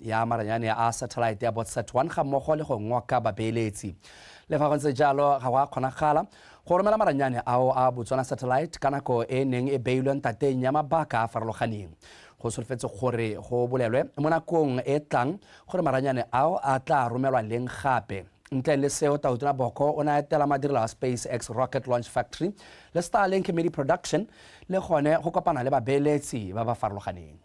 ya maranyane a satellite ya Botsat1 ga mmogo le go ngoka babeeletsi le fa go ntse jalo ga wa kgonagala go romela maranyane ao a Botswana satellite ka nako e neng e beilweng tateng ya mabaka a farologaneng go solofetse gore go bolelwe mo nakong e tlang gore maranyane ao a tla romelwa leng gape ntle le seo Tautona Boko o na etela madirelo a SpaceX Rocket Launch Factory le Starlink Media Production le gone go kopana le babeeletsi ba ba farologaneng.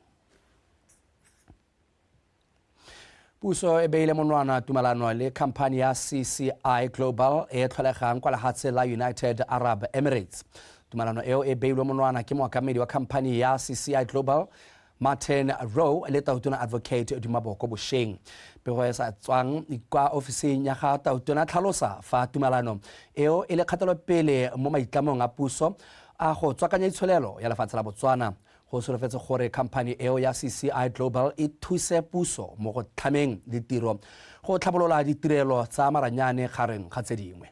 Puso e beile monwana tumalano le khamphani ya CCI Global e tlholegang kwa lehatshe la United Arab Emirates. Tumalano eo e beilwe monwana ke moakamedi wa khamphani ya CCI Global Martin Rowe le Tautona Advocate Dumaboko Bosheng. Pego e sa tswang kwa ofising ya ga Tautona tlhalosa fa tumalano eo e le kgatelopele mo maitlamong a puso a go tswakanya itsholelo ya lefatshe la Botswana. Go solofetse gore khamphani eo ya CCI Global e thuse puso mo go tlhameng ditiro go tlhabolola ditirelo tsa maranyane gareng ga tse dingwe.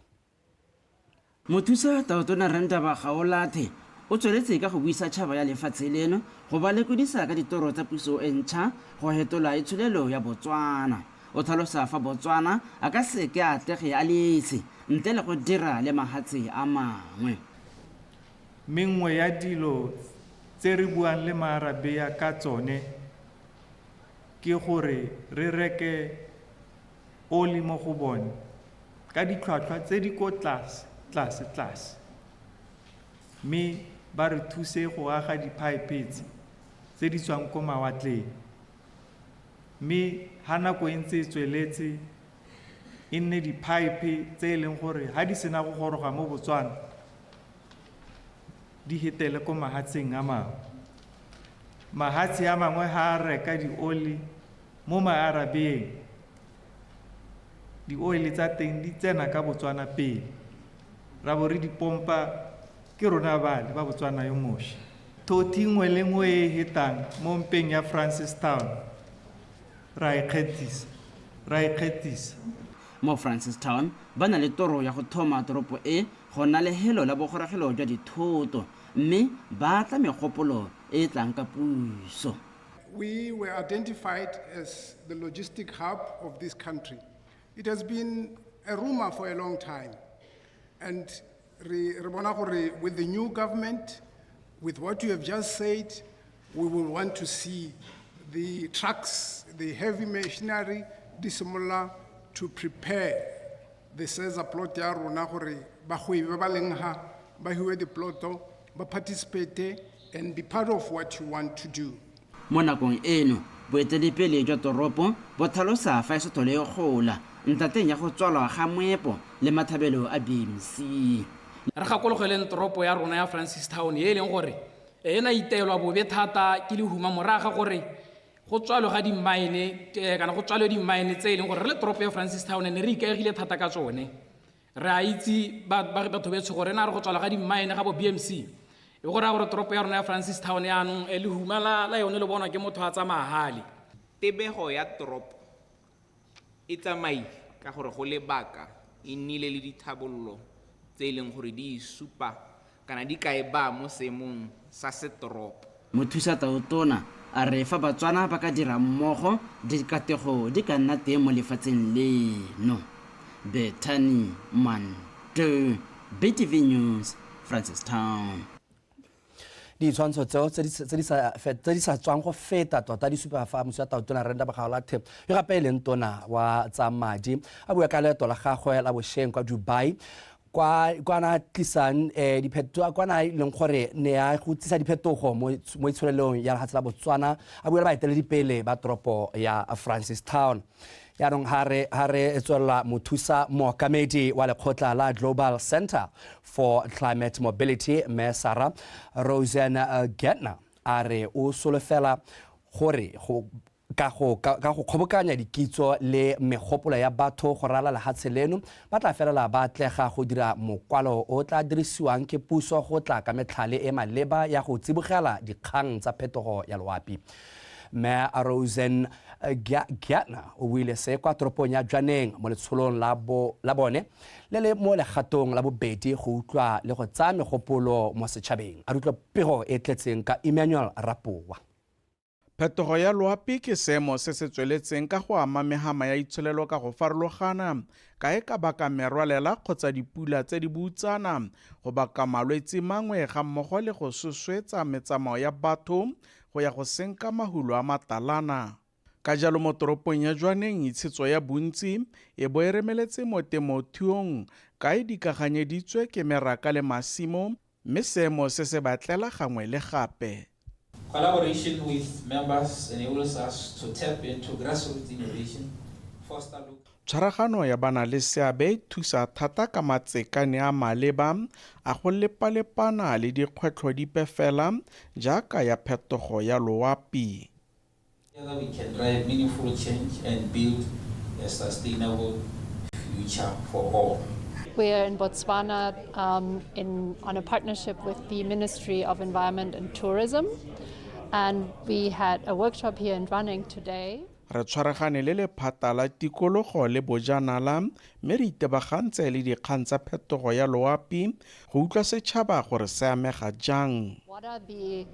Mothusa Tautona Rentaba Gaolathe o tsweletse ka go buisa tšhaba ya lefatshe leno go ba lekodisa ka ditoro tsa puso e ntšha go hetola itsholelo ya Botswana. O tlhalosa fa Botswana a ka seke a atlege a letse ntle le go dira le mahatshe a mangwe. Mengwe ya dilo tse re buang le maarabia ka tsone ke gore re reke oli mo go bone ka ditlhwatlhwa tse di ko tlase mme ba re thuse go aga dipipe tse di tswang ko mawatleng mme ha nako e ntse e tsweletse e nne dipipe tse e leng gore ha di sena go goroga mo Botswana di hetele ko mahatseng a mangwe. Mahatsi a mangwe ha a reka di-oli mo maarabeng di-oli tsa teng di tsena ka Botswana pele ra bo re dipompa ke rona bale ba Botswana yo moši. Thothi nngwe le nngwe e hetang mo mpeng ya Francistown ra ikgethisa. Mo Francistown ba na le toro ya go thoma toropo e go na le helo la bogorogelo jwa dithoto mme ba tla megopolo e tlang ka puso. We were identified as the logistic hub of this country. It has been a rumor for a long time. And with the new government, with what you have just said, we will want to see the trucks, the heavy machinery, dissimilar to prepare the Caesar plot ya rona gore bagwebi ba leng ha ba hiwe diploto ba participate and be part of what you want to do. Mo nakong eno boeteledipele jwa toropo bo tlhalosa fa e sethole e gola ntateng ya go tswalwa ga moepo le mathabelo a BMC. Re gakologeleng toropo ya rona ya Francistown e leng gore e na iteelwa bobe thata ke lehuma moraga gore go tswalo ga di-mine kana go tswalo di-mine tse e leng gore re le toropo ya Francistown ne re ikaegile thata ka tsone. Re a itse batho betsho gore na re go tswala ga di-mine ga bo BMC e gore a gore toropo ya rona ya Francistown yaanong lehuma la yone le bonwa ke motho a tsamahale. Tebego ya toropo e tsamaile ka gore go lebaka e nnile le dithabololo tse e leng gore di isupa kana di ka e ba mo seemong sa setoropo. Mothusa Tautona a re fa Batswana ba ka dira mmogo dikatego di ka nna teng mo lefatsheng leno. Bethany Manto, BTV News, Francistown. Ditshwantsho tseo tse di sa tswang go feta tota di supa fa mosi wa Tautona Rentaba Gaolathe yo gape e leng tona wa tsa madi a bua ka leeto la gagwe la bošweng kwa Dubai kwa na tlisang diphetogo kwa na leng gore ne ya go tlisa diphetogo mo itsholelong ya lefatshe la Botswana a bua le baeteledipele ba toropo ya Francistown. Yaanong ha re tswela mothusa mookamedi wa lekgotla la Global Center for Climate Mobility Mesara Rosen Getner a re o solofela gore ka go kgobokanya dikitso le megopolo ya batho go rala lefatshe leno ba tla felela ba atlega go dira mokwalo o tla dirisiwang ke puso go tla ka metlhale e maleba ya go tsibogela dikgang tsa phetogo ya loapi. Me Rosen Getner o buile se kwa toropong ya Jwaneng mo letsholong la bone le le mo legatong la bobedi go utlwa le go tsaya megopolo mo setšhabeng a rutla pego e tletseng ka Emmanuel Rapowa. Phetogo ya loapi ke seemo se se tsweletseng ka go ama mehama ya itsholelo ka go farologana, ka e ka baka merwalela kgotsa dipula tse di butsana, go baka malwetse mangwe ga mmogo le go suswetsa metsamao ya batho go ya go senka mahulo a matalana. Ka jalo mo toropong ya Jwaneng itshetso ya bontsi e bo e remeletse mo temothuong ka e dikaganyeditswe ke meraka le masimo, mme seemo se se batlela gangwe le gape. Collaboration with members enables us to tap into grassroots innovation, foster local. Tshwaragano ya bana le seabe thusa thata ka matsekane a maleba a go lepalepana le dikgwetlho dipe fela jaaka ya phetogo ya loapi. Together we can drive meaningful change and build a sustainable future for all. We are in Botswana on a partnership with the Ministry of Environment and Tourism, and we had a workshop here in Jwaneng today. Re tshwaragane le lephata la tikologo le bojanala mme re itebagantse le dikgang tsa phetogo ya loapi go utlwa setšhaba gore se amega jang. What are the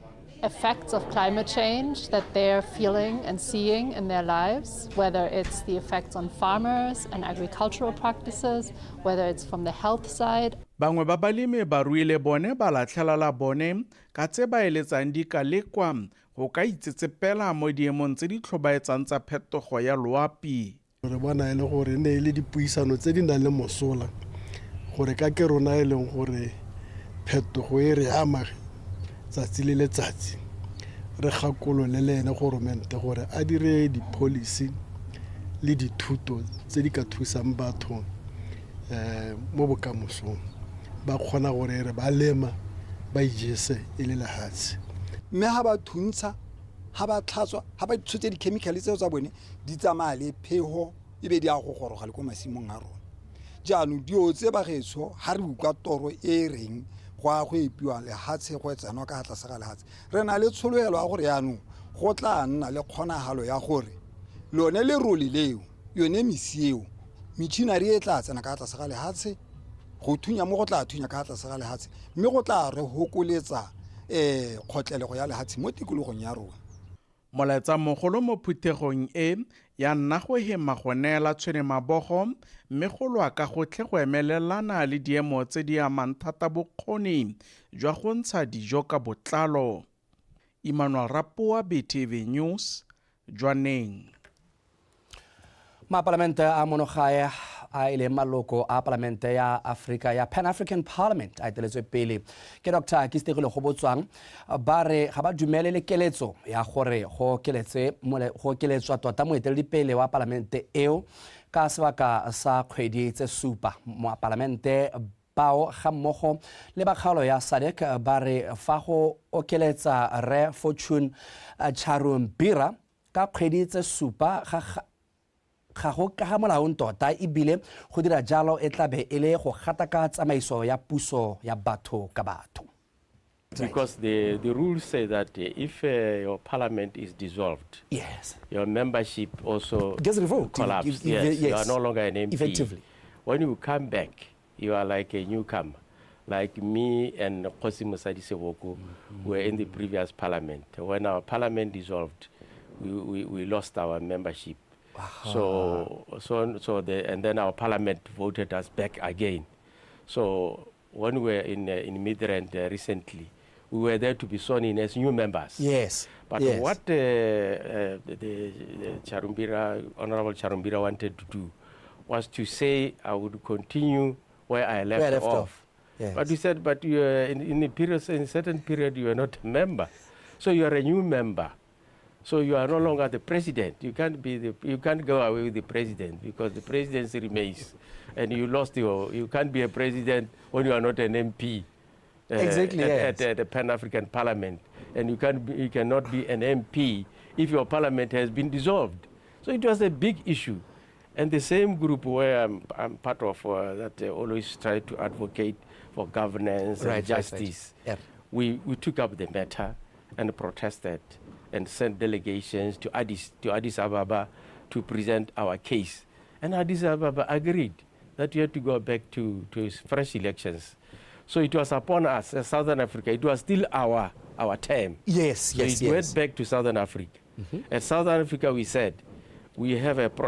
effects of climate change that they're feeling and seeing in their lives, whether it's the effects on farmers and agricultural practices, whether it's from the health side. Bangwe ba balemi ba ruile bone ba latlhelela bone ka tse ba eletsang di ka lekwa go ka itsetsepela mo diemong tse di tlhobaetsang tsa phetogo ya loapi. Re bona e le gore ne le dipuisano tse di nang le mosola gore ka ke rona e leng gore phetogo e re ama tsatsi le letsatsi re gakolole le ene goromente gore a dire di-policy le dithuto tse di ka thusang batho mo bokamosong ba kgona gore re ba lema ba ijese e le lehatshe. Mme ha ba thuntsha ha ba tlhatswa ha ba tshotse di-chemical tseo tsa bone di tsamaya le pheho e be di a go goroga le ko masimong a rona. Jaanong dio tse ba getso ha re utlwa toro e reng go a go epiwa lehatshe go etsanwa ka tlase ga lehatshe re na le tshologelo ya gore yaanong go tla nna le kgonagalo ya gore lone le roli leo yone misi eo metšhinari e tla tsena ka tlase ga lehatshe go thunya mo go tla thunya ka tlase ga lehatshe mme go tla re hokoletsa kgotlelego ya lehatshe mo tikologong ya rona. Molaetsa mogolo mo phuthegong e ya nna go hema go neela tshwene mabogo mme go lwa ka gotlhe go emelelana le diemo tse di amang thata bokgoni jwa go ntsha dijo ka botlalo. Emmanuel Rapoa, BTV News, Jwaneng. Mapalamente a monogae a ile maloko a palamente ya Africa ya Pan-African Parliament a eteletswe pele ke Dr. Kistegile Gobotswang ba re ga ba dumele le keletso ya gore go keletswa tota moeteledipele wa palamente eo ka sebaka sa kgwedi tse supa. Mo palamente bao ga mmogo le bakgalo ya SADC ba re fa go okeletsa Re Fortune Charumbira ka kgwedi tse supa ga go ka molaong tota ebile go dira jalo e tla be e le go gata ka tsamaiso ya puso ya batho ka batho. Because the rules say that if your parliament is dissolved, yes, your membership also gets revoked. Collapsed. Yes, you are no longer an MP. Effectively. When you come back, you are like a newcomer. Like me and Kosi Musadi Sewoku were in the previous parliament. When our parliament dissolved, we lost our membership. And then our parliament voted us back again. So when we were in Midrand recently, we were there to be sworn in as new members. Yes. But yes. What the Honorable Charumbira wanted to do was to say I would continue where I left off. Yes. But he said, but you are in a certain period you are not a member, so you are a new member. So you are no longer the president. You can't go away with the president because the presidency remains, and you can't be a president when you are not an MP. Exactly. At the Pan-African Parliament, and you cannot be an MP if your parliament has been dissolved. So it was a big issue, and the same group where I'm part of that always try to advocate for governance and justice. Right. Yep. We took up the matter and protested and sent delegations to Addis Ababa to present our case. And Addis Ababa agreed that we had to go back to fresh elections. So it was upon us, Southern Africa, it was still our term. Yes, so it went back to Southern Africa. At South Africa, we said,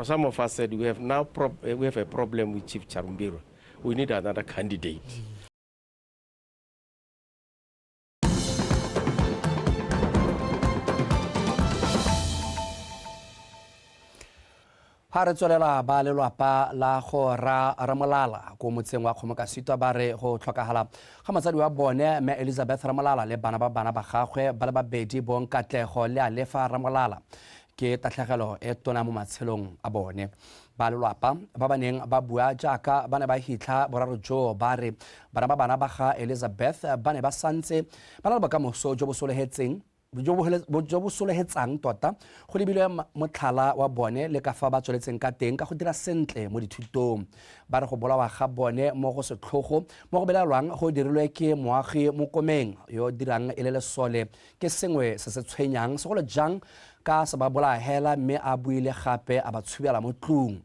some of us said we have a problem with Chief Charumbiro. We need another candidate. ha re tswelela ba lelwapa la go Ramolala ko motseng wa Kgomokasitwa ba re go tlhokagala ga motsadi wa bone Mme Elizabeth Ramolala le bana ba gagwe ba le babedi Bonkatlego le Alefa Ramolala ke tatlhegelo e tona mo matshelong a bone ba lelwapa ba ba neng ba bua jaaka ba ne ba hitlha boraro jo ba re bana ba ga Elizabeth ba ne ba santse ba le bokamoso jo bo solehetseng jo bo solehetsang tota go lebilwe motlhala wa bone le ka fa ba tsweletseng ka teng ka go dira sentle mo dithutong ba re go bolawa ga bone mo go setlhogo mo go belelwang go dirilwe ke moagi Mokomeng yo dirang e le lesole ke sengwe se se tshwenyang segolo jang ka se ba bolahela mme a buile gape a ba tshubela mo tlung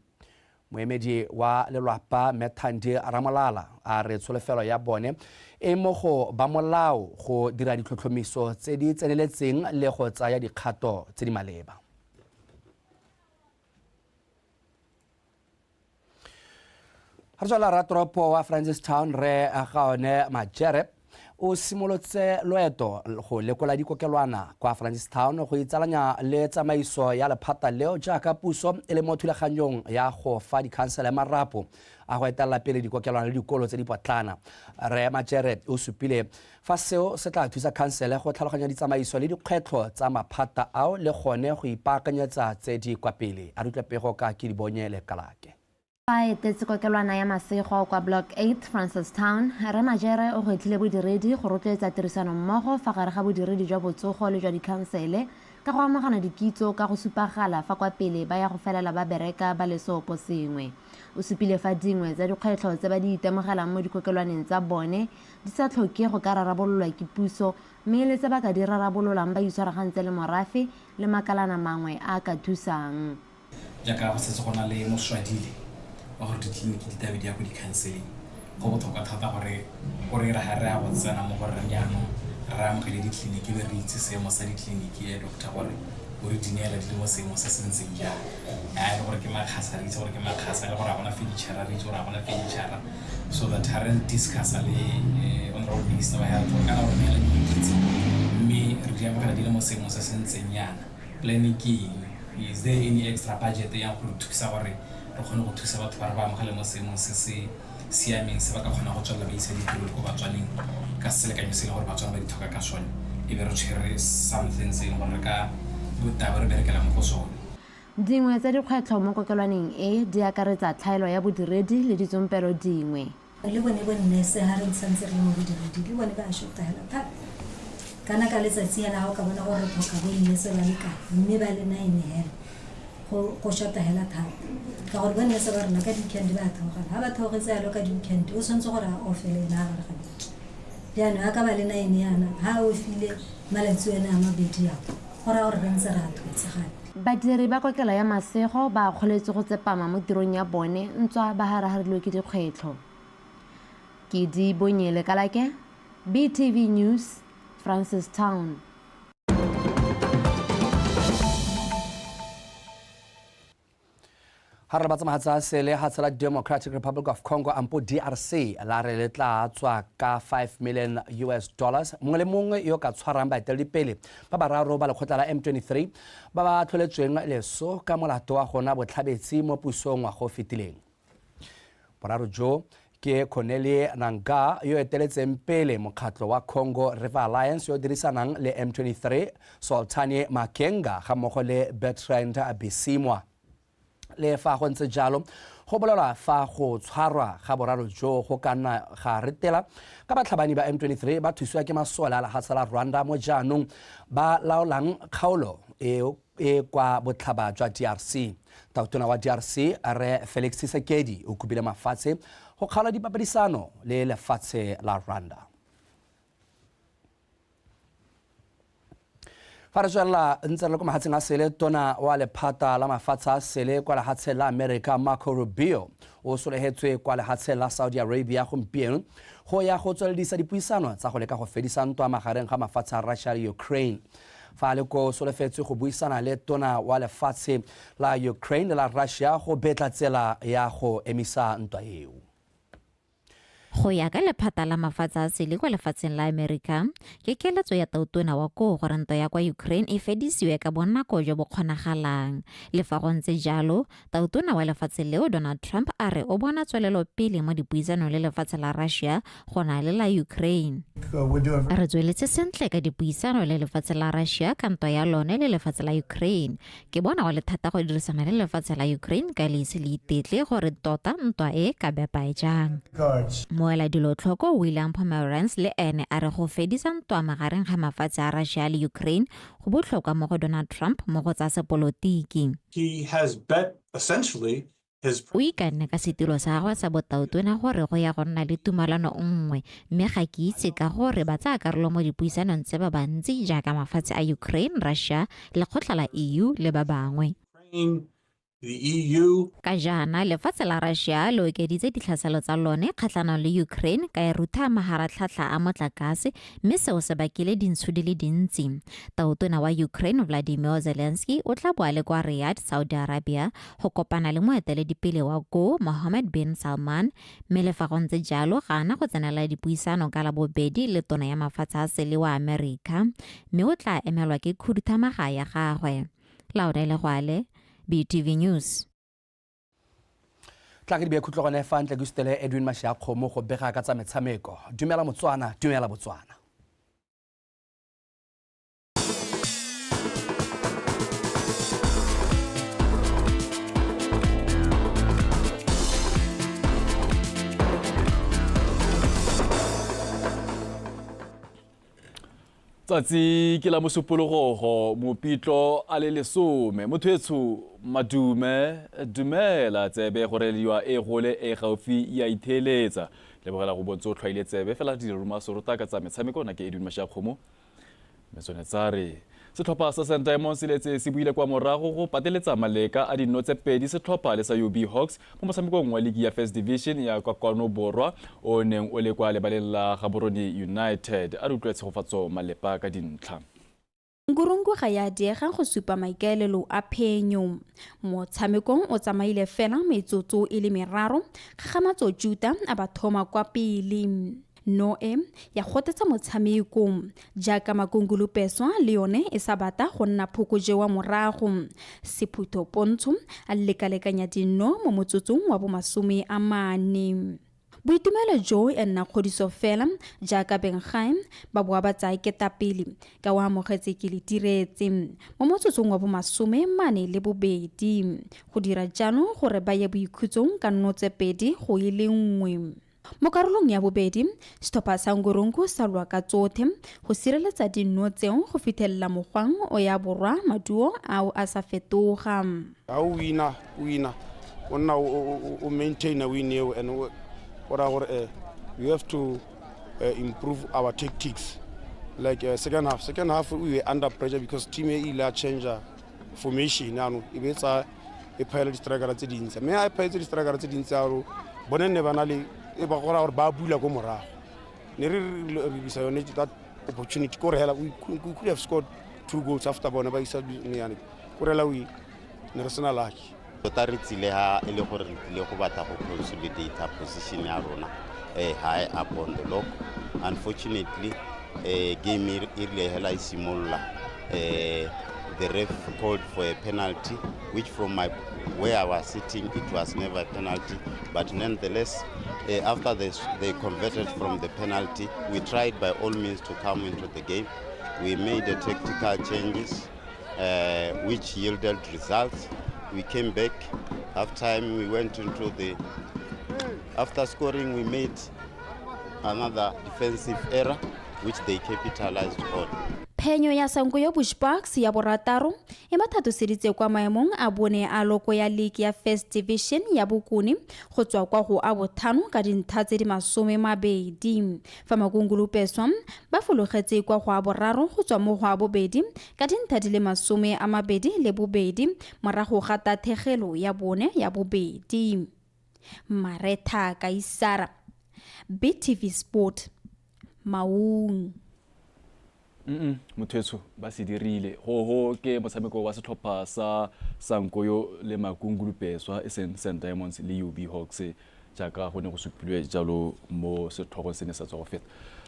moemedi wa lelwapa Methandi Ramolala a re tsholefelo ya bone e mo go ba molao go dira ditlhotlhomiso tse di tseneletseng le go tsaya dikgato tse di maleba. Ha re tswela ratoropo wa Francistown re Gaone Majere o simolotse loeto go lekola dikokelwana kwa Francistown go itsalanya le tsamaiso ya lephata leo jaaka puso e le mo thulaganyong ya go fa dikhansele marapo a go etela pele dikokelwana le dikolo tse di potlana. Re Majere o supile fa seo se tla thusa khansele go tlhaloganya ditsamaiso le dikgwetlho tsa maphata ao le gone go ipaakanyetsa tse di kwa pele a rutlwe pego ka ke di bonye le kalake. Fa etetse kokelwana ya masego kwa Block 8 Francistown, Re Majere o gwetlhile bodiredi go rotloetsa tirisano mmogo fa gare ga bodiredi jwa botsogo le jwa dikhansele ka go amagana dikitso ka go supagala fa kwa pele ba ya go felela ba bereka ba lesopo sengwe. O supile fa dingwe tsa dikgwetlho tse ba di itemogelang mo dikokelwaneng tsa bone di sa tlhoke go ka rarabololwa ke puso mme le tse ba ka di rarabololang ba itshwaragantse le morafe le makalana mangwe a ka thusang. Jaaka go setse go na le moswadile gore ditleliniki di tabe di ya go di-counseling go botlhokwa thata gore re ga re a go tsena mo gore jaanong re amogele ditleliniki be re itse seemo sa ditleliniki doctor gore o re dineela di le mo seemo se se ntseng jang a le gore ke makgasa re itse gore ke makgasa le gore a bona feditšhara re itse gore a bona feditšhara so that ha re discussa le honorable minister wa health kana gore neela dikitse mme re di amogela di le mo seemo se se ntseng yana planning ke is there any extra budget ya go thusa gore re kgone go thusa batho ba re ba amogele mo seemong se se siameng se ba ka kgona go tswelela ba isa ditirelo ko batswaneng ka selekanyo se le gore batswana ba di tlhoka ka sone e be re tshwere something se e leng gore re ka botaba re berekela mo go sone. Dingwe tsa dikgwetlho mo kokelwaneng e di akaretsa tlhaelo ya bodiredi le ditsompelo dingwe. Le bone bonnese ha re santse re mo bodiredi le bone ba a shota hela thata kana ka letsatsi ya la go ka bona gore tlhoka bonnese ba le kae mme ba le 9 hela go shota hela thata ka gore ba nne se ba rena ka di-weekend ba theogela ha ba theogetse yalo ka di-weekend o tshwanetse gore a ofele ena a gare ga beke jaanong a ka ba le 9 yana ha o file malatsi ene a mabedi yago gore a gore re ntse re a thotse gape. Badiri ba kokelo ya masego ba kgoletse go tsepama mo tirong ya bone ntswa ba haragarilwe ke dikgwetlho. Ke di bonye le kalake BTV News Francistown. Ha re batsa mahatsa sele ha tsala Democratic Republic of Congo ampo DRC la re le tla tswa ka $5 million mongwe le mongwe yo ka tshwarang baeteledipele ba bararo ba lekgotla la M23 ba ba tlholetsweng leso ka molato wa gona botlhabetsi mo pusong wa go fetileng. Boraro jo ke Corneille Nangaa yo eteletseng pele mokgatlo wa Congo River Alliance yo dirisanang le M23 Sultani Makenga ga mmogo le Bertrand Bisimwa. Le fa go ntse jalo go bolela fa go tshwarwa ga boraro jo go kana ga retela ka batlhabani ba M23 ba thusiwa ke masola la hatsala Rwanda mo jaanong ba laolang kgaolo e kwa botlhaba jwa DRC. Tautona wa DRC re Felix Tshisekedi o kubile mafatshe go kgala dipapadisano le lefatshe la Rwanda. Fa re tswela ntse re le ko mahatseng a sele tona wa lephata la mafatshe a sele kwa lehatshe la America Marco Rubio o solehetswe kwa lehatshe la Saudi Arabia gompieno go ya go tsweledisa dipuisano tsa go leka go fedisa ntwa magareng ga mafatshe a Russia le Ukraine. fa le ko solofetse go buisana le tona wa lefatshe la Ukraine le la Russia go betla tsela ya go emisa ntwa eo. Go ya ka lephata la mafatshe a sele kwa lefatsheng la Amerika, ke keletso ya tautona wa ko gore ntwa ya kwa Ukraine e fedisiwe ka bonako jo bo kgonagalang. Le fa go ntse jalo, tautona wa lefatshe leo Donald Trump a re o bona tswelelo pele mo dipuisano le lefatshe la Russia go na le la Ukraine. Re tsweletse sentle ka dipuisano le lefatshe la Russia ka ntwa ya lone le lefatshe la Ukraine. Ke bona go le thata go dirisana le lefatshe la Ukraine ka leise le itetle gore tota ntwa e ka bepae jang. Moela dilo tlhoko William Pomeranz le ene a re go fedisa ntwa magareng ga mafatshe a Russia le Ukraine go botlhokwa mo go Donald Trump mo go tsa sepolotiki. He has bet essentially his o ikanne ka setilo sa gagwe sa botautona gore go ya go nna le tumalano nngwe mme ga ke itse ka gore ba tsaya karolo mo dipuisanong tse ba bantsi jaaka mafatshe a Ukraine, Russia, lekgotla la EU le ba bangwe. the EU. Ka jaana lefatshe la Russia le okeditse ditlhaselo tsa lone kgatlhanong le Ukraine ka e rutha maharatlhatlha a motlakase mme seo se bakile dintsho di le dintsi. Tautona wa Ukraine Vladimir Zelensky o tla boa le kwa Riyadh, Saudi Arabia go kopana le moeteledipele wa go Mohammed bin Salman mme le fa go ntse jalo ga ana go tsenela dipuisano ka la bobedi le tona ya mafatshe a sele wa Amerika mme o tla emelwa ke khuduthamaga ya gagwe. Laura Legwale, BTV News. Tla ke di be khutlo gone fa ntle ke stele Edwin Mashakgo mo go bega ka tsa metshameko. Dumela Motswana, dumela Botswana. Tsatsi ke la mosupologo mopitlo a le lesome mothwetso madume dumela tsebe gore liwa e gole e gaufi ya itheletsa le bogela go bontse o tlhoile tsebe fela di ruma sorota ka tsa metshameko na ke Edwin Mashakgomo metsone tsare setlhopha sa St Diamonds le tse se buile kwa morago go pateletsa maleka a dinotse pedi setlhopha le sa UB Hawks mo motshamekong wa League ya First Division ya kwa Kwano Borwa o neng o le kwa lebaleng la Gaborone United a re utlwetse go fatso malepa ka dintlha. Ngurungu ga ya diega go supa maikaelelo a phenyo. Motshamekong o tsamaile fela metsotso e le meraro ga Matso Juta a ba thoma kwa pele. Noe ya gotetsa motshameko jaaka Makongolopeswa le yone e sa bata go nna phokoje wa morago. Sephuto Pontsho a lekalekanya dino mo motsotsong wa bo 40. Boitumelo jo e nna kgodiso fela jaaka Benheim ba boa ba tsaya ketapele ka wa amogetse ke le diretse mo motsotsong wa bo 42 go dira jano gore ba ye boikhutsong ka nnotse pedi go ile nngwe. Mo karolong ya bobedi setlhopha sa Ngurungu sa lwa ka tsotlhe go sireletsa dino tseo go fitlhelela mogwang o ya borwa maduo ao a sa fetoga. A wina o nna o maintain a win eo and we have to improve our tactics like second half we were under pressure because team e change formation ano e betsa e phela di striker tse dintsi me a phela di striker tse dintsi aro bona ne bana le e ba gora gore ba bula go morago ne re bisa yone that opportunity ko rela we could have scored 2 goals after bona ba isa ne yana ko rela we ne re sena lucky tota re tsile ha e le gore re tlile go batla go consolidate position ya rona high up on the log. Unfortunately game ile hela isimolla the ref called for a penalty which from where I was sitting it was never a penalty, but nonetheless after they converted from the penalty we tried by all means to come into the game. We made the tactical changes which yielded results. We came back. Half time we went into the after scoring we made another defensive error which they capitalized on. Phenyo ya Sankuyo Bushbucks ya borataro e mathatoseditse kwa maemong a bone a loko ya League ya First Division ya Bokone go tswa kwa go a bothano ka dintha tse di 20. Fa Makongolopeswa ba fologetse kwa go a boraro go tswa mo go a bobedi ka dintha di le 22 morago ga tathegelo ya bone ya bobedi. Maretha Kaisara, BTV Sport, Maung. Mothetso ba se dirile ho ke motshameko wa setlhopha sa Sankoyo le Makungulupeswa St Diamonds le UB Hawks jaaka go ne go supilwe jalo mo setlhogo se ne sa tswa go feta.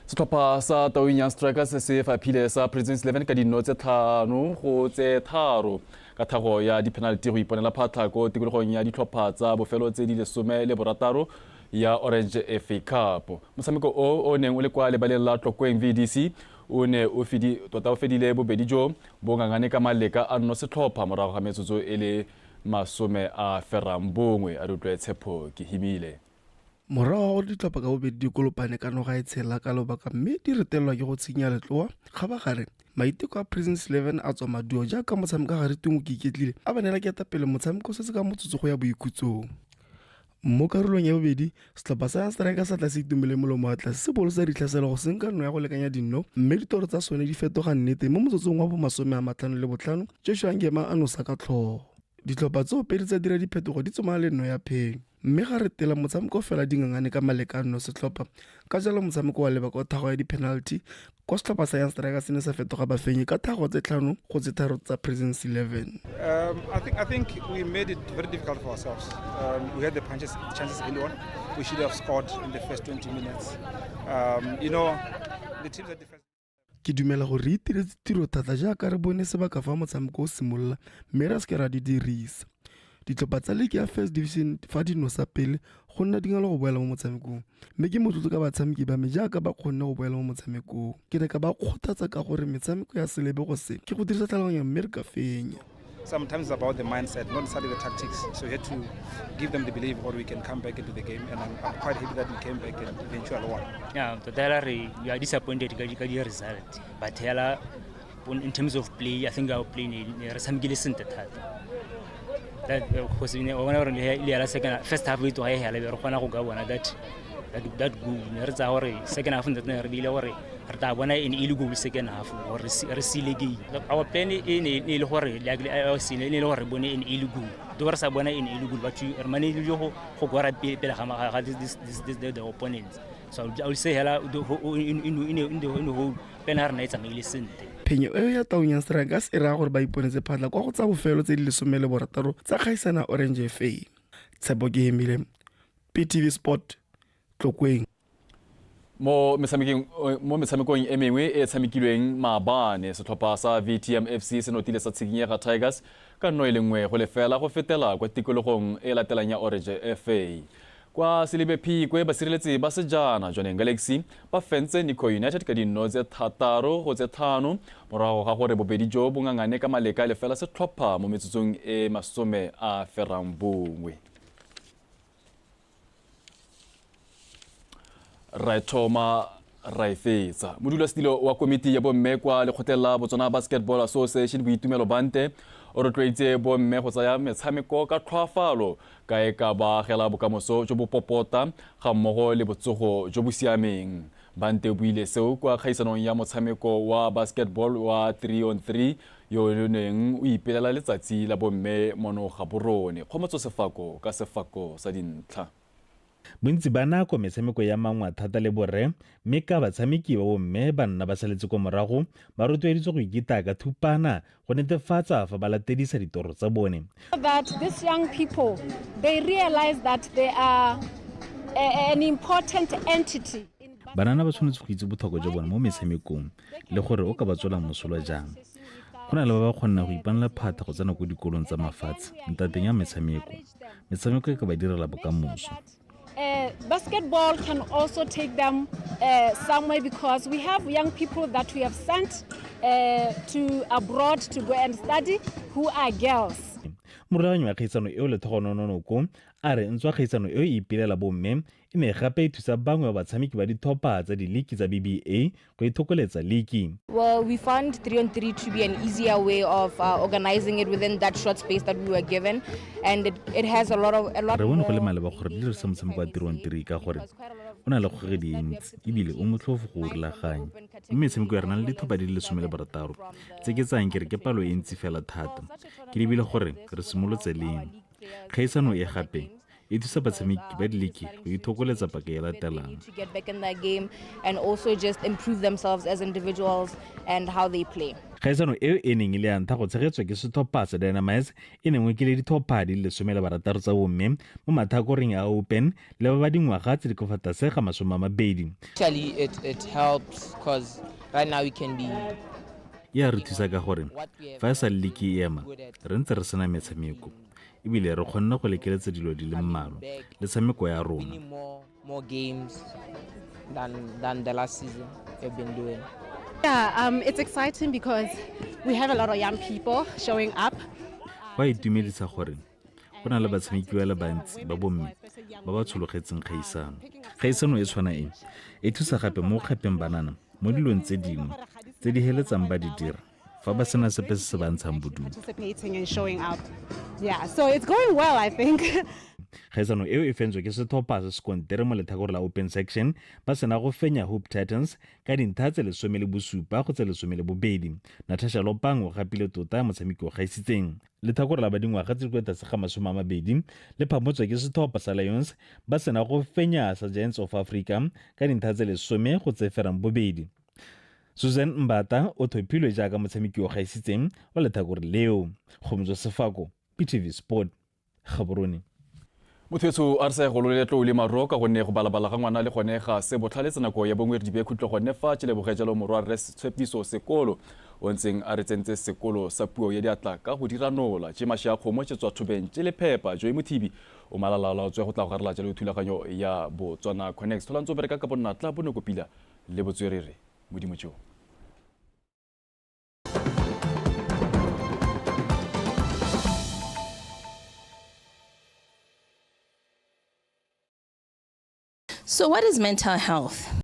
Setlhopha sa Taung Young Strikers se faphile sa Presidents 11 ka dino tse 5 go tse 3 ka thago ya di-penalty go iponela phatlha ko tikologong ya ditlhopha tsa bofelo tse di 16 ya Orange FA Cup. Motshameko o neng o le kwa lebaleng la Tlokweng VDC o ne o fedile bobedi jo bo ngangane ka maleka a nno setlhopha morago ga metsotso e le 10 a ferambongwe a rutlwe tshepo ke himile. Morago ga ditlhopha ka bobedi di kolopane ka noga e tshela ka lobaka mme di retelwa ke go tshinya letloa ga ba gare maiteko a Presidents 11 a tswa maduo jaaka motshameko gare tungo ke iketlile a banela ketapele motshameko se se ka motsotso go ya boikhutsong. Mo karolong ya bobedi setlhopha sa Strikers sa tla se itumele molomo wa tlase se bolosa ditlhaselo go senka nno ya go lekanya dinno mme ditoro tsa sone di fetoga nnete mo motsotsong wa bo 55 Joshua Ngema a nosa ka tlhogo. Ditlhopha tso pedi tsa dira diphetogo di tsomana le nno ya pheng mme ga re tela motshameko fela dingangane ka malekano setlhopha ka jalo motshameko wa leba kwa thago ya di-penalty kwa setlhopha sa Young Strikers se ne sa fetoga bafenyi ka thago tse 5 go tse 3 tsa Presidents 11. I think we made it very difficult for ourselves. We had the chances early on. We should have scored in the first 20 minutes. The teams are defensive. Ke dumela gore re itiretse tiro thata jaaka re bone sebaka fa motshameko o simolola mme ra se ra di dirisa. Ditlhopha tsa league ya First Division fa di nosa pele go nna dingalo go boela mo motshamekong mme ke motlotlo ka batshameki ba me jaaka ba kgonne go boela mo motshamekong. Ke ne ka ba kgothatsa ka gore metshameko ya selebe go se ke go dirisa tlhaloganyo mme re ka fenya. Sometimes it's about the mindset, not necessarily the tactics. So you have to give them the belief or we can come back into the game. And I'm quite happy that we came back and eventually won. Yeah, we are disappointed with the result. But in terms of play, I think our play is that because whenever the second first half we to high that good. Second half that really in illegal second half or receive our plan in hore like I was in illegal doors are in illegal but you manage go the opponents. So I will say hello in the whole penal nights and listen. Phenyo e ya Taung Young Strikers e ra gore ba iponetse phatla kwa go tsa bofelo tse di 16 tsa kgaisana Orange FA. Tshepo ke hemile PTV Sport Tlokweng. Mo metshamekong e mengwe e tshamekilweng maabane setlhopha sa VTM FC se notile sa Tshikinyega Tigers ka nno ile nngwe go lefela go fetela kwa tikologong e latelang ya Orange FA. Kwa Selibe Phikwe basireletsi ba sejana Jwaneng Galaxy ba fentse Nico United ka dino tse 3 go tse 5 morago ga gore bobedi jo bongangane ka maleka lefela setlhopha mo metsotsong e 10 a ferambongwe. Raitoma Raifetsa modulasetilo wa komiti ya bomme kwa lekgotlela Botswana Basketball Association Boitumelo Bante o rotloeditse bomme go tsaya metshameko ka tlhoafalo ka e ka baagela bokamoso jo bo popota ga mmogo le botsogo jo bo siameng. Bante o buile seo kwa kgaisanong ya motshameko wa basketball wa 3-on-3 yo neng o ipelela letsatsi la bomme mono ga borone kgomotso sefako ka sefako sa dintlha. Bontsi ba nako metshameko ya mangwa thata le borre mme ka batshameki ba bomme ba nna ba saletse ko morago ba rotloeditswe go ikita ka thupana go netefatsa fa ba latedisa ditoro tsa bone. That these young people they realize that they are an important entity. Banana ba tshwanetse go itse botlhokwa jwa bone mo metshamekong le gore o ka ba tswela mosola jang. Go na le ba ba kgonna go ipanela phata go tsena go dikolong tsa mafatshe ntateng ya metshameko e ka ba direla bokamoso. Basketball can also take them somewhere because we have young people that we have sent to abroad to go and study who are girls. Moraganyo ya kgaisano eo le thogonononoko a re ntswa kgaisano eo e ipelela bomme e ne gape e thusa bangwe ba batshameki ba dithopa tsa diliki tsa BBA go ithokoletsa liki. Well, we found 3-on-3 to be an easier way of organizing it within that short space that we were given, and it has a lot. Re bone go le maleba gore di dirisa motshameko wa 3-on-3 ka gore o na le kgogedi dintsi ebile o motlhofo go rulaganya mme metshameko ya rena le dithopa di le 16 tse ke tsang ke re ke palo e ntsi fela thata ke lebile gore re simolotse leng kgaisano e gape e thusa batshameki ba diliki go ithokoletsa paka e latelang. To get back in that game and also just improve themselves as individuals and how they play. Kgaisano eo e neng e le ya ntlha go tshegetswa ke setlhopha sa Dynamites e nengwe ke le ditlhopha di le 16 tsa bomme mo mathakoreng a open le ba ba dingwaga tse di ka fa tlase ga 20. Actually, it helps because right now we can be. Ya re thusa ka gore fa e sa liki e ema re ntse re sena metshameko ebile re kgonna go lekeletsa dilo di le mmalwa le tshameko ya rona. More games than the last season we've been doing. Yeah, it's exciting because we have a lot of young people showing up. Ba itumedisa gore go na le batshameki ba le bantsi ba bomme ba ba tshologetseng kgaisano. Kgaisano e tshwana e thusa gape mo kgapeng banana mo dilong tse dingwe tse di heletsang ba di dira fa ba sena sepe se se ba ntshang bodutu. Participating and showing up. Yeah, so it's going well, I think. Kgaisano eo e fentswe ke setlhopha se se kontere mo letlhakore la open section ba sena go fenya Hope Titans ka dintlha tse 17 go tse 12. Natasha Lopang o gapile tota motshameki o gaisitseng. Letlhakore la badingwaga tse di kwa tlase ga 20 le phamotswe ke setlhopha sa Lions ba sena go fenya sa Giants of Africa ka dintlha tse 10 go tse ferang 2. Susan Mbata o thopilwe jaaka motshameki o gaisitseng wa letlhakore leo. Khomzo Sefako, PTV Sport, Gaborone. Mothetso a re sa go le tlo le maroka go ne go balabala ga ngwana le gone ga se botlhaletse nako ya bongwe re di be khutlo go ne fa tshele bogejalo morwa re tshepiso sekolo o ntseng a re tsentse sekolo sa puo ya diatla ka go dira nola Jemasha ya khomo tswa thobeng le phepa Joy Mothibi o malala tswe go tla go rela jalo thulaganyo ya Botswana Connect tholantso bereka ka bonnatla bone kopila le botswerere modimo jo. So what is mental health?